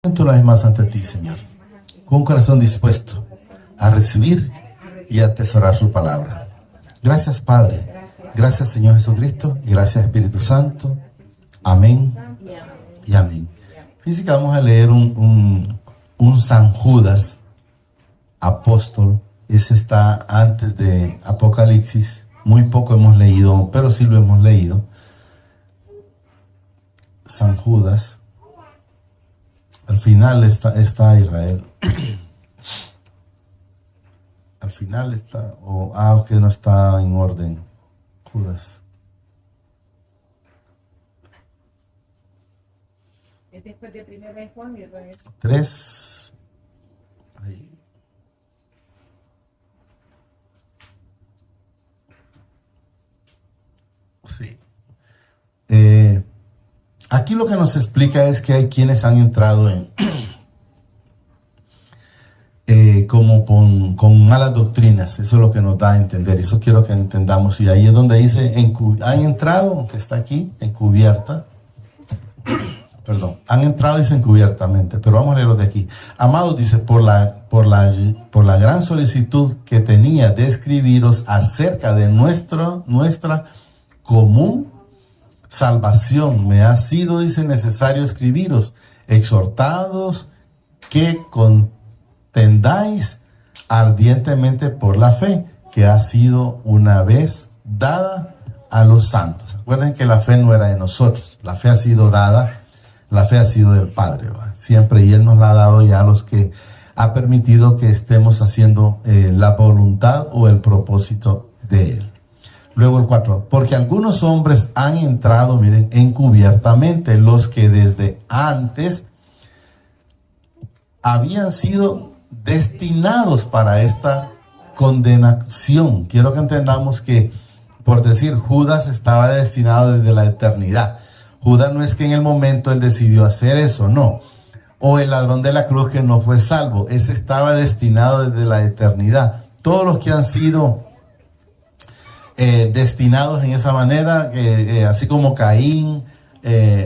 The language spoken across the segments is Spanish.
Una vez más ante ti, Señor, con un corazón dispuesto a recibir y a atesorar su palabra. Gracias, Padre. Gracias, Señor Jesucristo. Y gracias, Espíritu Santo. Amén y amén. Fíjense que vamos a leer un San Judas, apóstol. Ese está antes de Apocalipsis. Muy poco hemos leído, pero sí lo hemos leído. San Judas. Al final está Israel. Al final está, que no está en orden, Judas. Después de 1 Juan y 3. Ahí. Sí. Aquí lo que nos explica es que hay quienes han entrado en como con malas doctrinas. Eso es lo que nos da a entender. Eso quiero que entendamos. Y ahí es donde dice, han entrado, que está aquí, encubierta. Perdón, han entrado, dice encubiertamente. Pero vamos a leerlo de aquí. Amados, dice, por la gran solicitud que tenía de escribiros acerca de nuestra común salvación, me ha sido, dice, necesario escribiros, exhortados que contendáis ardientemente por la fe que ha sido una vez dada a los santos. Recuerden que la fe no era de nosotros, la fe ha sido dada, la fe ha sido del Padre, ¿verdad? Siempre, y Él nos la ha dado ya a los que ha permitido que estemos haciendo la voluntad o el propósito de Él. Luego el 4, porque algunos hombres han entrado, miren, encubiertamente, los que desde antes habían sido destinados para esta condenación. Quiero que entendamos que, por decir, Judas estaba destinado desde la eternidad. Judas no es que en el momento él decidió hacer eso, no. O el ladrón de la cruz que no fue salvo, ese estaba destinado desde la eternidad. Todos los que han sido destinados en esa manera, así como Caín,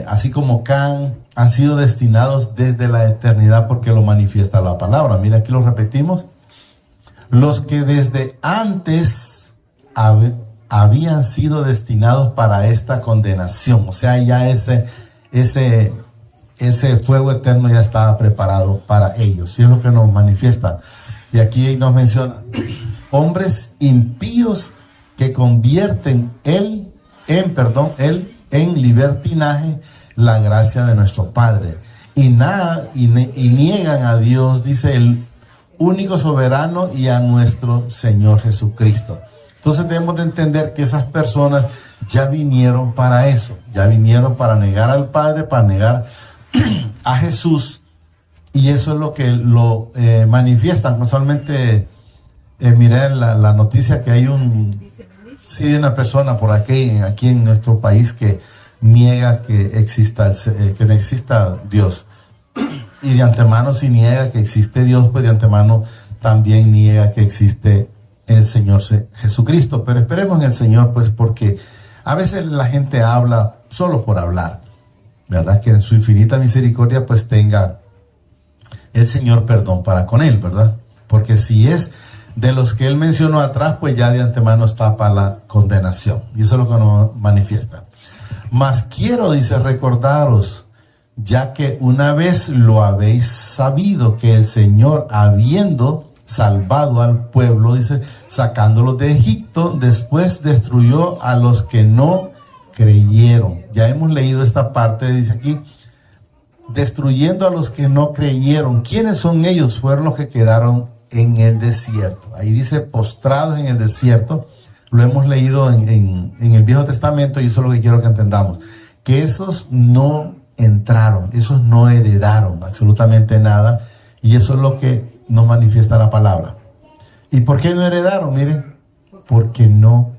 así como Can, han sido destinados desde la eternidad, porque lo manifiesta la palabra. Mira, aquí lo repetimos. Los que desde antes habían sido destinados para esta condenación, o sea, ya ese fuego eterno ya estaba preparado para ellos. Y es lo que nos manifiesta. Y aquí nos menciona hombres impíos que convierten en libertinaje la gracia de nuestro Padre y niegan a Dios, dice, el único soberano, y a nuestro Señor Jesucristo. Entonces debemos de entender que esas personas ya vinieron para eso, ya vinieron para negar al Padre, para negar a Jesús, y eso es lo que lo manifiestan. Casualmente miré la noticia que hay una persona por aquí en nuestro país que niega que no exista Dios. Y de antemano, si niega que existe Dios, pues de antemano también niega que existe el Señor Jesucristo. Pero esperemos en el Señor, pues, porque a veces la gente habla solo por hablar, ¿verdad? Que en su infinita misericordia, pues, tenga el Señor perdón para con él, ¿verdad? Porque si es de los que él mencionó atrás, pues ya de antemano está para la condenación. Y eso es lo que nos manifiesta. Mas quiero, dice, recordaros, ya que una vez lo habéis sabido, que el Señor, habiendo salvado al pueblo, dice, sacándolos de Egipto, después destruyó a los que no creyeron. Ya hemos leído esta parte, dice aquí, destruyendo a los que no creyeron. ¿Quiénes son ellos? Fueron los que quedaron en el desierto. Ahí dice postrados en el desierto. Lo hemos leído en el Viejo Testamento, y eso es lo que quiero que entendamos. Que esos no entraron, esos no heredaron absolutamente nada, y eso es lo que nos manifiesta la palabra. ¿Y por qué no heredaron? Miren, porque no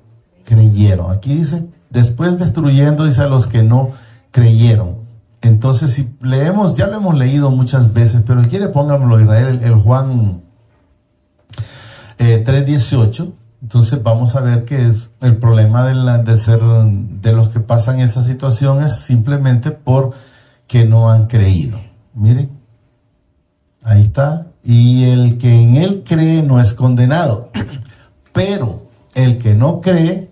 creyeron. Aquí dice, después destruyendo, dice, a los que no creyeron. Entonces, si leemos, ya lo hemos leído muchas veces, pero si quiere póngamelo, Israel, el Juan 3:18. Entonces vamos a ver que es el problema de los que pasan esas situaciones simplemente porque no han creído. Miren, está. Y el que en él cree no es condenado. Pero el que no cree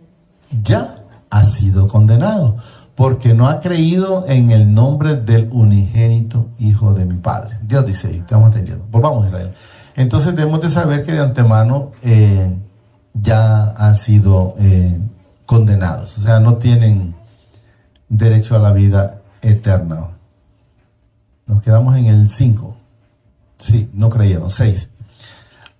ya ha sido condenado, porque no ha creído en el nombre del unigénito Hijo de mi Padre. Dios dice ahí, estamos entendiendo. Volvamos a Israel. Entonces debemos de saber que de antemano ya han sido condenados. O sea, no tienen derecho a la vida eterna. Nos quedamos en el 5. Sí, no creyeron. 6.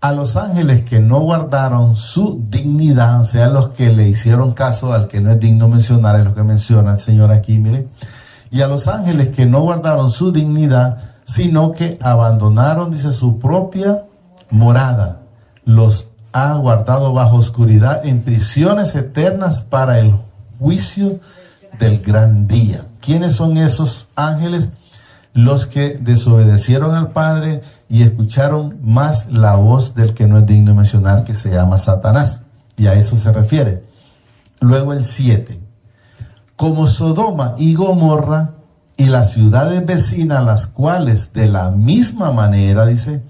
A los ángeles que no guardaron su dignidad, o sea, los que le hicieron caso al que no es digno mencionar, es lo que menciona el Señor aquí, miren. Y a los ángeles que no guardaron su dignidad, sino que abandonaron, dice, su propia morada, los ha guardado bajo oscuridad en prisiones eternas para el juicio del gran día. ¿Quiénes son esos ángeles? Los que desobedecieron al Padre y escucharon más la voz del que no es digno de mencionar, que se llama Satanás. Y a eso se refiere. Luego el 7. Como Sodoma y Gomorra y las ciudades vecinas, las cuales de la misma manera, dice,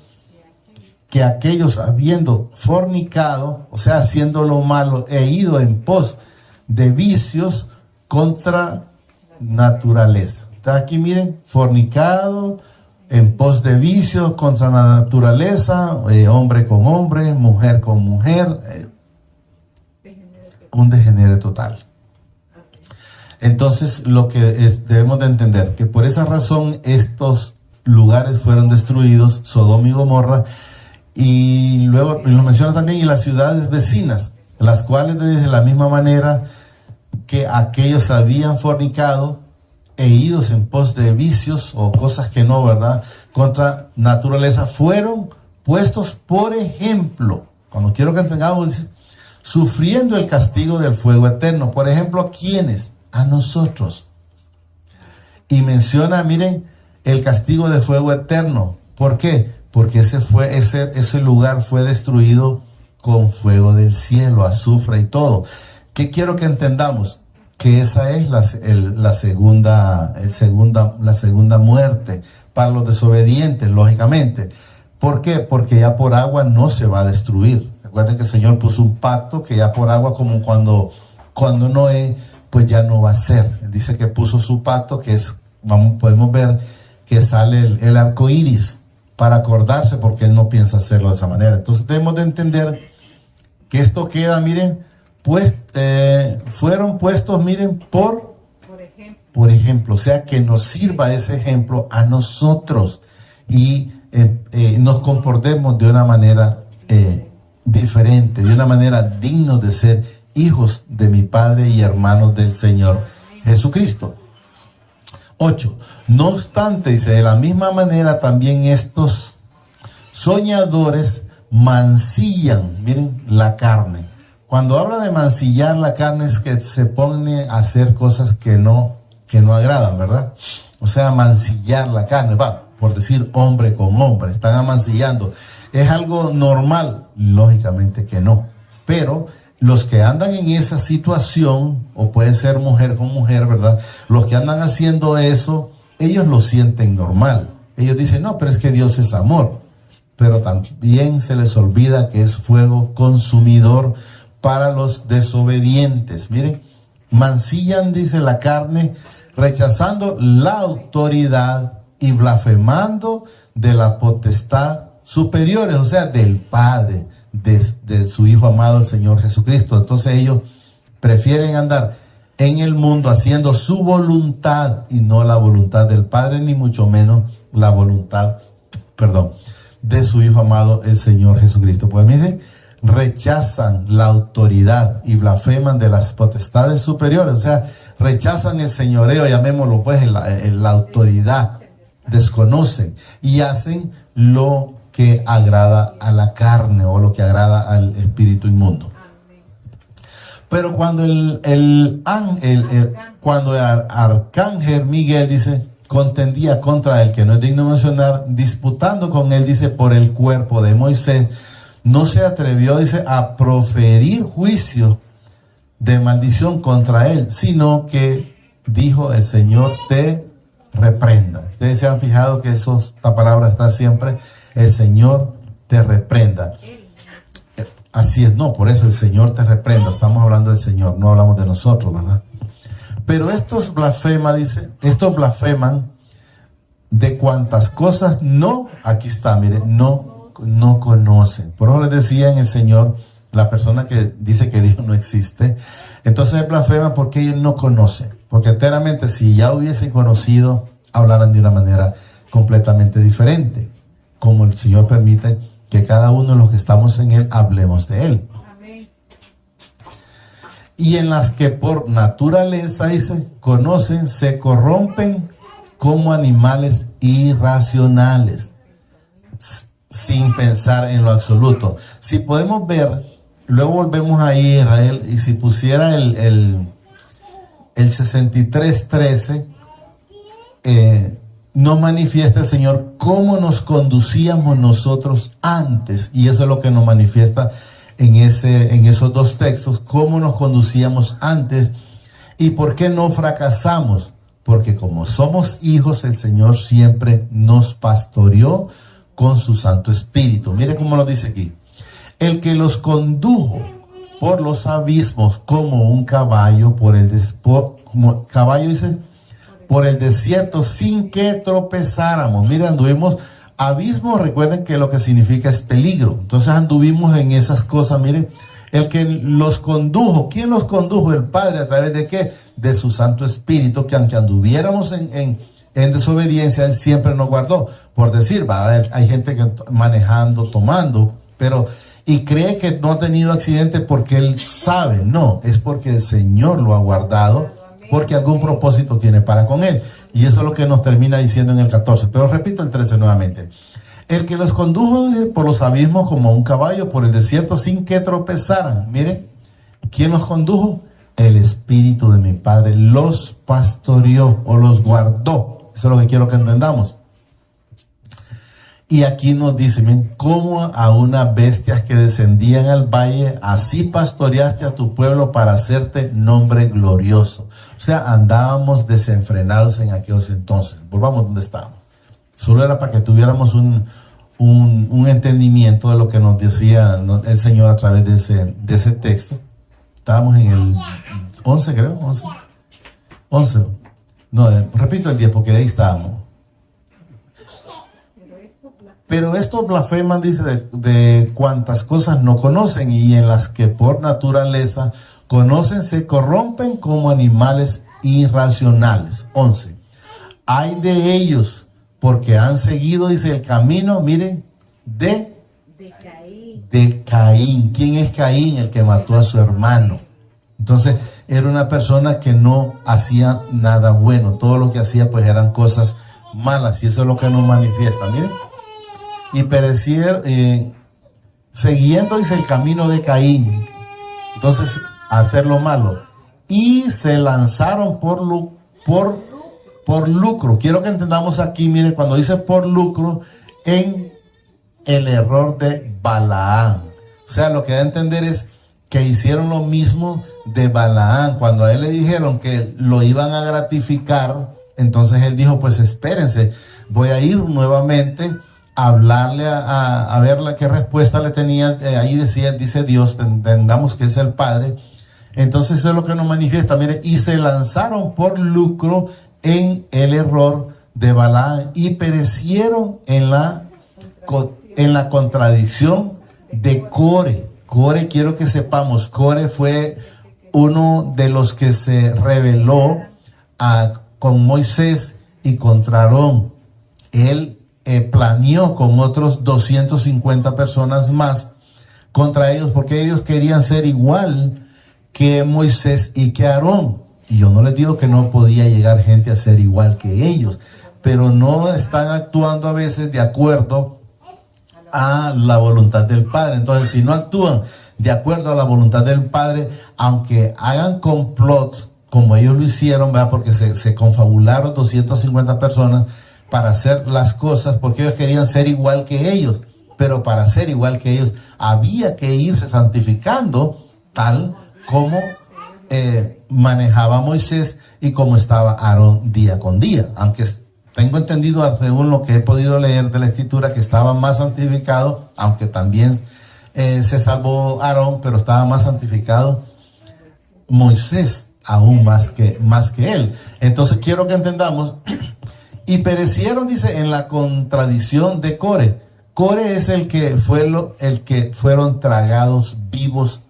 que aquellos habiendo fornicado, o sea, haciendo lo malo, e ido en pos de vicios contra naturaleza. Entonces aquí miren, fornicado, en pos de vicios contra la naturaleza, hombre con hombre, mujer con mujer, un degenere total. Entonces lo que debemos de entender, que por esa razón estos lugares fueron destruidos, Sodoma y Gomorra, y luego lo menciona también, y las ciudades vecinas, las cuales de la misma manera que aquellos habían fornicado e idos en pos de vicios o cosas que no, ¿verdad?, contra naturaleza, fueron puestos por ejemplo, cuando quiero que entendamos, dice, sufriendo el castigo del fuego eterno. Por ejemplo, ¿a quiénes? A nosotros. Y menciona, miren, el castigo de fuego eterno. ¿Por qué? Porque ese lugar fue destruido con fuego del cielo, azufre y todo. ¿Qué quiero que entendamos? Que esa es la segunda muerte para los desobedientes, lógicamente. ¿Por qué? Porque ya por agua no se va a destruir. Recuerden que el Señor puso un pacto que ya por agua, como cuando Noé, pues ya no va a ser. Dice que puso su pacto, que es, podemos ver que sale el arco iris para acordarse, porque Él no piensa hacerlo de esa manera. Entonces debemos de entender que esto queda, miren, pues fueron puestos, miren, por ejemplo, o sea, que nos sirva ese ejemplo a nosotros y nos comportemos de una manera diferente, de una manera digna de ser hijos de mi Padre y hermanos del Señor Jesucristo. 8. No obstante, dice, de la misma manera también estos soñadores mancillan, miren, la carne. Cuando habla de mancillar la carne es que se pone a hacer cosas que no agradan, ¿verdad? O sea, mancillar la carne, por decir hombre con hombre, están amancillando. ¿Es algo normal? Lógicamente que no. Pero los que andan en esa situación, o puede ser mujer con mujer, ¿verdad? Los que andan haciendo eso, ellos lo sienten normal. Ellos dicen, no, pero es que Dios es amor. Pero también se les olvida que es fuego consumidor para los desobedientes. Miren, mancillan, dice, la carne, rechazando la autoridad y blasfemando de la potestad superiores, o sea, del Padre, de su Hijo amado, el Señor Jesucristo. Entonces ellos prefieren andar en el mundo haciendo su voluntad y no la voluntad del Padre, ni mucho menos la voluntad, de su Hijo amado, el Señor Jesucristo. Pues miren, rechazan la autoridad y blasfeman de las potestades superiores, o sea, rechazan el señoreo, llamémoslo pues, la autoridad, desconocen y hacen lo que agrada a la carne o lo que agrada al espíritu inmundo. Pero cuando el arcángel Miguel, dice, contendía contra él, que no es digno mencionar, disputando con él, dice, por el cuerpo de Moisés, no se atrevió, dice, a proferir juicio de maldición contra él, sino que dijo, el Señor te reprenda. Ustedes se han fijado que esta palabra está siempre el Señor te reprenda. Así es, no, por eso el Señor te reprenda. Estamos hablando del Señor, no hablamos de nosotros, ¿verdad? Pero estos blasfeman, dice, estos blasfeman de cuantas cosas no, aquí está, mire, no conocen. Por eso les decía en el Señor, la persona que dice que Dios no existe, entonces blasfeman porque ellos no conocen. Porque enteramente, si ya hubiesen conocido, hablaran de una manera completamente diferente. Como el Señor permite que cada uno de los que estamos en Él hablemos de Él. Amén. Y en las que por naturaleza, dice, conocen, se corrompen como animales irracionales, sin pensar en lo absoluto. Si podemos ver, luego volvemos ahí a Israel, y si pusiera el 63:13, nos manifiesta el Señor cómo nos conducíamos nosotros antes, y eso es lo que nos manifiesta en esos dos textos, cómo nos conducíamos antes y por qué no fracasamos. Porque como somos hijos, el Señor siempre nos pastoreó con su Santo Espíritu. Mire cómo lo dice aquí. El que los condujo por los abismos como un caballo por el desierto sin que tropezáramos. Mire, anduvimos abismos, recuerden que lo que significa es peligro. Entonces anduvimos en esas cosas. Miren, el que los condujo, ¿quién los condujo? El Padre, ¿a través de qué? De su Santo Espíritu, que aunque anduviéramos en desobediencia, Él siempre nos guardó. Por decir, hay gente que manejando, tomando, y cree que no ha tenido accidente porque Él sabe. No, es porque el Señor lo ha guardado, porque algún propósito tiene para con Él. Y eso es lo que nos termina diciendo en el 14. Pero repito el 13 nuevamente. El que los condujo por los abismos como un caballo por el desierto sin que tropezaran. Miren, ¿quién los condujo? El Espíritu de mi Padre los pastoreó o los guardó. Eso es lo que quiero que entendamos. Y aquí nos dice, miren, cómo a unas bestias que descendían al valle, así pastoreaste a tu pueblo para hacerte nombre glorioso. O sea, andábamos desenfrenados en aquellos entonces. Volvamos donde estábamos. Solo era para que tuviéramos un entendimiento de lo que nos decía el Señor a través de ese texto. Estábamos en el 11, creo, 11. No, repito el 10 porque de ahí estábamos. Pero estos blasfeman, dice, de cuantas cosas no conocen, y en las que por naturaleza conocen, se corrompen como animales irracionales. 11. Hay de ellos, porque han seguido, dice, el camino, miren, de Caín. ¿Quién es Caín? El que mató a su hermano. Entonces, era una persona que no hacía nada bueno. Todo lo que hacía, pues, eran cosas malas, y eso es lo que nos manifiesta. Miren. Y perecieron, siguiendo, dice, el camino de Caín. Entonces, hacer lo malo. Y se lanzaron por lucro. Quiero que entendamos aquí, mire, cuando dice por lucro, en el error de Balaam. O sea, lo que da a entender es que hicieron lo mismo de Balaam. Cuando a él le dijeron que lo iban a gratificar, entonces él dijo, pues espérense, voy a ir nuevamente a hablarle a ver qué respuesta le tenía. Ahí dice Dios, entendamos que es el Padre. Entonces eso es lo que nos manifiesta, mire, y se lanzaron por lucro en el error de Balaam y perecieron en la contradicción de Core. Core, quiero que sepamos, Core fue uno de los que se rebeló con Moisés y contra Aarón. Él planeó con otros 250 personas más contra ellos, porque ellos querían ser igual que Moisés y que Aarón. Y yo no les digo que no podía llegar gente a ser igual que ellos, pero no están actuando a veces de acuerdo a la voluntad del Padre. Entonces, si no actúan de acuerdo a la voluntad del Padre, aunque hagan complot como ellos lo hicieron, ¿verdad? Porque se confabularon 250 personas para hacer las cosas, porque ellos querían ser igual que ellos, pero para ser igual que ellos había que irse santificando tal como manejaba Moisés y como estaba Aarón día con día, aunque tengo entendido, según lo que he podido leer de la escritura, que estaba más santificado, aunque también se salvó Aarón, pero estaba más santificado Moisés, aún más que él. Entonces quiero que entendamos, y perecieron, dice, en la contradicción de Core. Core es el que fueron tragados vivos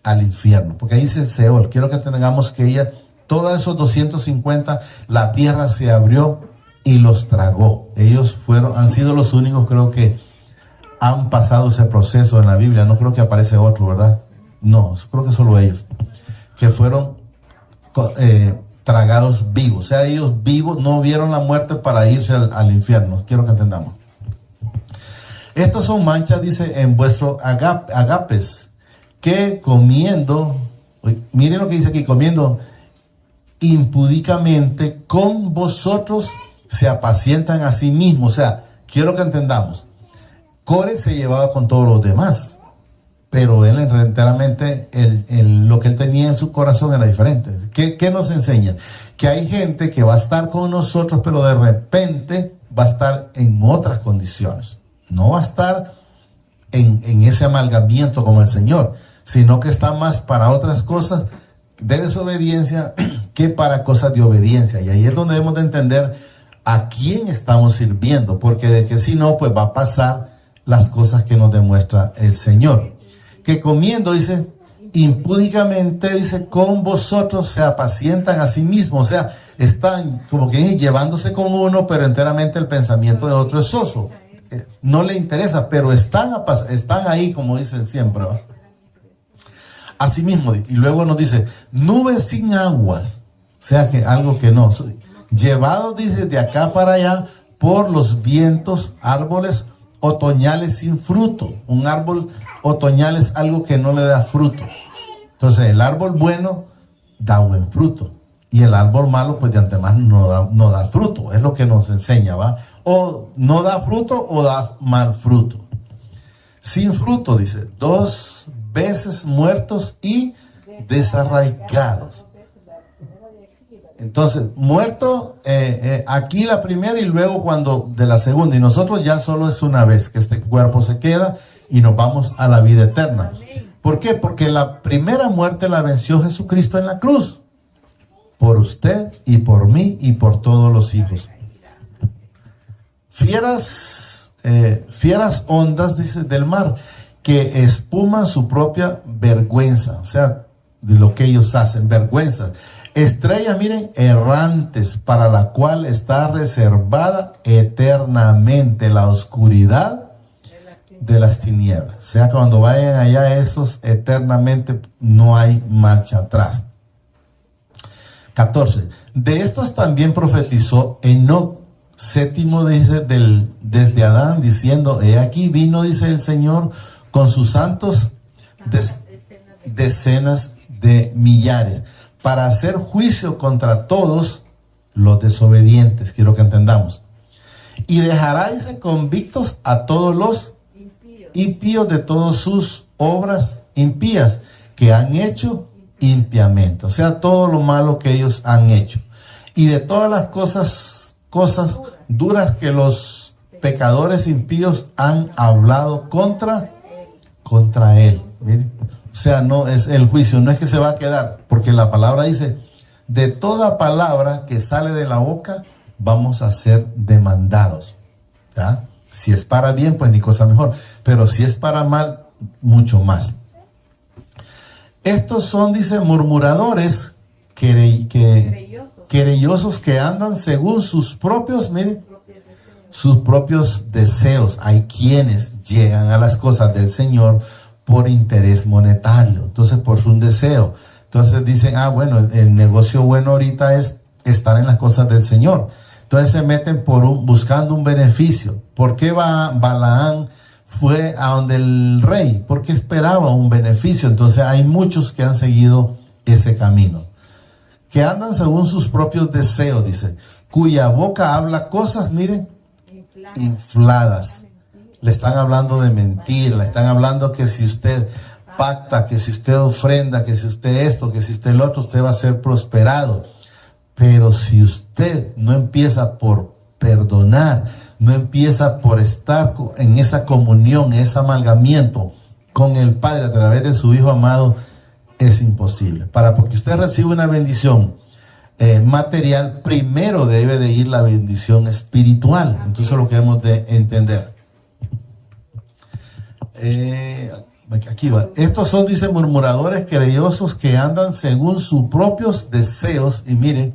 al infierno, porque ahí dice el Seol. Quiero que tengamos que todos esos 250, la tierra se abrió y los tragó. Ellos han sido los únicos, creo que han pasado ese proceso en la Biblia. No creo que aparece otro, ¿verdad? No, creo que solo ellos, que fueron tragados vivos. O sea, ellos vivos no vieron la muerte para irse al infierno. Quiero que entendamos. Estos son manchas, dice, en vuestros agapes, que comiendo, miren lo que dice aquí, comiendo impúdicamente con vosotros se apacientan a sí mismos. O sea, quiero que entendamos, Core se llevaba con todos los demás, pero él enteramente, lo que él tenía en su corazón era diferente. ¿Qué nos enseña? Que hay gente que va a estar con nosotros, pero de repente va a estar en otras condiciones. No va a estar en ese amalgamiento como el Señor, sino que está más para otras cosas de desobediencia que para cosas de obediencia. Y ahí es donde debemos de entender a quién estamos sirviendo, porque de que si no, pues va a pasar las cosas que nos demuestra el Señor. Que comiendo, dice, impúdicamente, dice, con vosotros se apacientan a sí mismos. O sea, están como que llevándose con uno, pero enteramente el pensamiento de otro es soso. No le interesa, pero están ahí, como dicen siempre, ¿no? Así mismo, y luego nos dice, nubes sin aguas, o sea que algo que no, llevados, dice, de acá para allá por los vientos, árboles otoñales sin fruto. Un árbol otoñal es algo que no le da fruto. Entonces el árbol bueno da buen fruto, y el árbol malo pues de antemano no da fruto. Es lo que nos enseña, ¿va? O no da fruto o da mal fruto. Sin fruto, dice, 2 veces muertos y desarraigados. Entonces, muerto aquí la primera y luego cuando de la segunda. Y nosotros ya solo es una vez que este cuerpo se queda y nos vamos a la vida eterna. ¿Por qué? Porque la primera muerte la venció Jesucristo en la cruz. Por usted y por mí y por todos los hijos. Fieras ondas, dice, del mar, que espuman su propia vergüenza. O sea, de lo que ellos hacen, vergüenza. Estrellas, miren, errantes, para la cual está reservada eternamente la oscuridad de las tinieblas. O sea, cuando vayan allá estos, eternamente no hay marcha atrás. 14. De estos también profetizó Enoc, séptimo, dice, desde Adán, diciendo, he aquí vino, dice el Señor, con sus santos decenas de millares, para hacer juicio contra todos los desobedientes. Quiero que entendamos. Y dejará, dice, convictos a todos los impíos de todas sus obras impías que han hecho impiamente. O sea, todo lo malo que ellos han hecho. Y de todas las cosas duras que los pecadores impíos han hablado contra él. Miren. O sea, no es el juicio, no es que se va a quedar, porque la palabra dice, de toda palabra que sale de la boca, vamos a ser demandados. ¿Ya? Si es para bien, pues ni cosa mejor, pero si es para mal, mucho más. Estos son, dice, murmuradores, querellosos, que andan según sus propios, miren, sus propios deseos. Hay quienes llegan a las cosas del Señor por interés monetario, entonces por un deseo. Entonces dicen, bueno, el negocio bueno ahorita es estar en las cosas del Señor. Entonces se meten buscando un beneficio. ¿Por qué Balaán fue a donde el rey? Porque esperaba un beneficio. Entonces hay muchos que han seguido ese camino, que andan según sus propios deseos, dice, cuya boca habla cosas, miren, infladas. Le están hablando de mentira, le están hablando que si usted pacta, que si usted ofrenda, que si usted esto, que si usted el otro, usted va a ser prosperado. Pero si usted no empieza por perdonar, no empieza por estar en esa comunión, en ese amalgamiento con el Padre a través de su Hijo amado, es imposible. Porque usted reciba una bendición material, primero debe de ir la bendición espiritual. Entonces lo que debemos de entender. Aquí va. Estos son, dice, murmuradores querellosos que andan según sus propios deseos, y miren,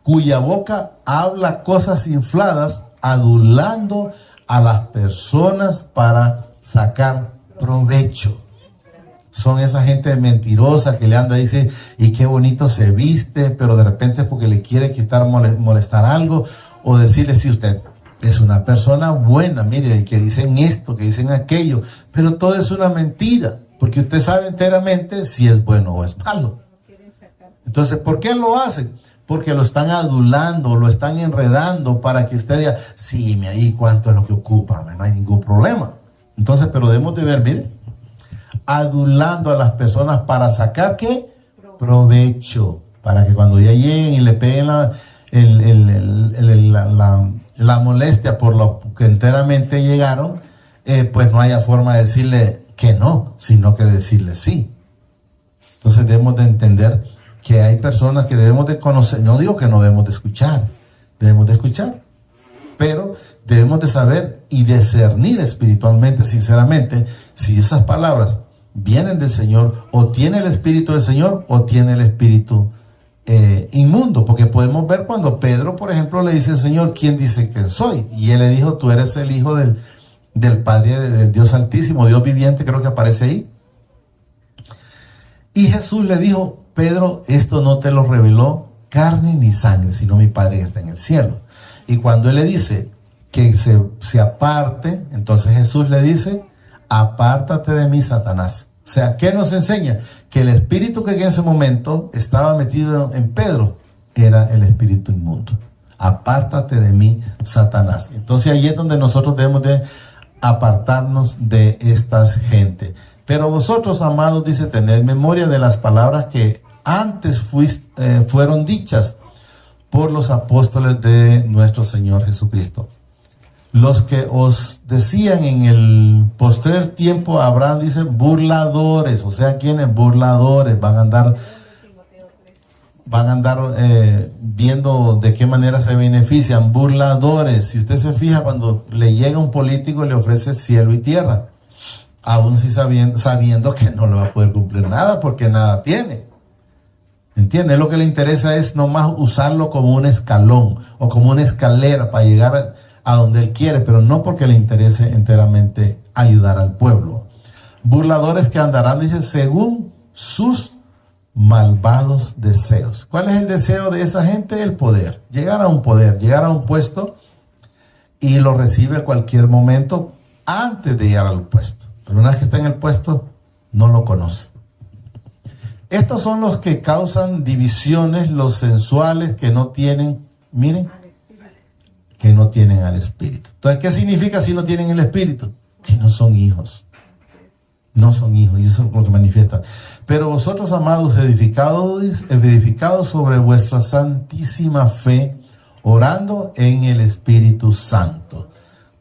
cuya boca habla cosas infladas, adulando a las personas para sacar provecho. Son esa gente mentirosa que le anda, dice, y qué bonito se viste, pero de repente es porque le quiere quitar, molestar algo, o decirle, si usted es una persona buena, mire, que dicen esto, que dicen aquello, pero todo es una mentira, porque usted sabe enteramente si es bueno o es malo. Entonces, ¿por qué lo hacen? Porque lo están adulando, lo están enredando para que usted diga, sí, ahí cuánto es lo que ocupa, no hay ningún problema. Entonces, pero debemos de ver, mire, adulando a las personas para sacar, ¿qué? Provecho, para que cuando ya lleguen y le peguen la molestia por lo que enteramente llegaron, pues no haya forma de decirle que no, sino que decirle sí. Entonces debemos de entender que hay personas que debemos de conocer. No digo que no debemos de escuchar, debemos de escuchar, pero debemos de saber y discernir espiritualmente, sinceramente, si esas palabras vienen del Señor, o tiene el Espíritu del Señor, o tiene el espíritu inmundo. Porque podemos ver cuando Pedro, por ejemplo, le dice al Señor, ¿quién dice que soy? Y él le dijo, tú eres el Hijo del Padre, del Dios Altísimo, Dios viviente, creo que aparece ahí. Y Jesús le dijo, Pedro, esto no te lo reveló carne ni sangre, sino mi Padre que está en el cielo. Y cuando él le dice que se aparte, entonces Jesús le dice, apártate de mí, Satanás. O sea, ¿qué nos enseña? Que el espíritu que en ese momento estaba metido en Pedro era el espíritu inmundo. Apártate de mí, Satanás. Entonces ahí es donde nosotros debemos de apartarnos de estas gente. Pero vosotros, amados, dice, tened memoria de las palabras que antes fueron dichas por los apóstoles de nuestro Señor Jesucristo. Los que os decían en el postrer tiempo, Abraham dice, burladores. O sea, ¿quiénes? Burladores. Van a andar viendo de qué manera se benefician. Burladores. Si usted se fija, cuando le llega un político, le ofrece cielo y tierra. Aún si sabiendo que no le va a poder cumplir nada, porque nada tiene. ¿Entiende? Lo que le interesa es nomás usarlo como un escalón o como una escalera para llegar a donde él quiere, pero no porque le interese enteramente ayudar al pueblo. Burladores que andarán, dice, según sus malvados deseos. ¿Cuál es el deseo de esa gente? El poder. Llegar a un poder, llegar a un puesto, y lo recibe a cualquier momento antes de llegar al puesto. Pero una vez que está en el puesto, no lo conoce. Estos son los que causan divisiones, los sensuales, que no tienen, miren, que no tienen al Espíritu. Entonces, ¿qué significa si no tienen el Espíritu? Que no son hijos. No son hijos, y eso es lo que manifiesta. Pero vosotros, amados, edificados sobre vuestra santísima fe, orando en el Espíritu Santo.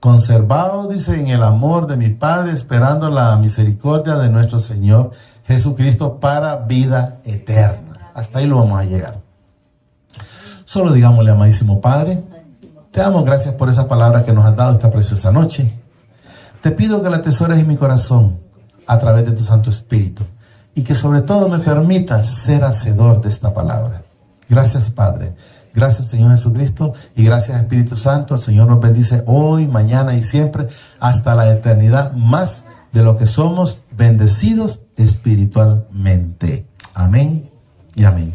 Conservados, dice, en el amor de mi Padre, esperando la misericordia de nuestro Señor Jesucristo para vida eterna. Hasta ahí lo vamos a llegar. Solo digámosle, amadísimo Padre, te damos gracias por esa palabra que nos has dado esta preciosa noche. Te pido que la atesores en mi corazón a través de tu Santo Espíritu, y que sobre todo me permita ser hacedor de esta palabra. Gracias, Padre. Gracias, Señor Jesucristo, y gracias, Espíritu Santo. El Señor nos bendice hoy, mañana y siempre, hasta la eternidad, más de lo que somos bendecidos espiritualmente. Amén y amén.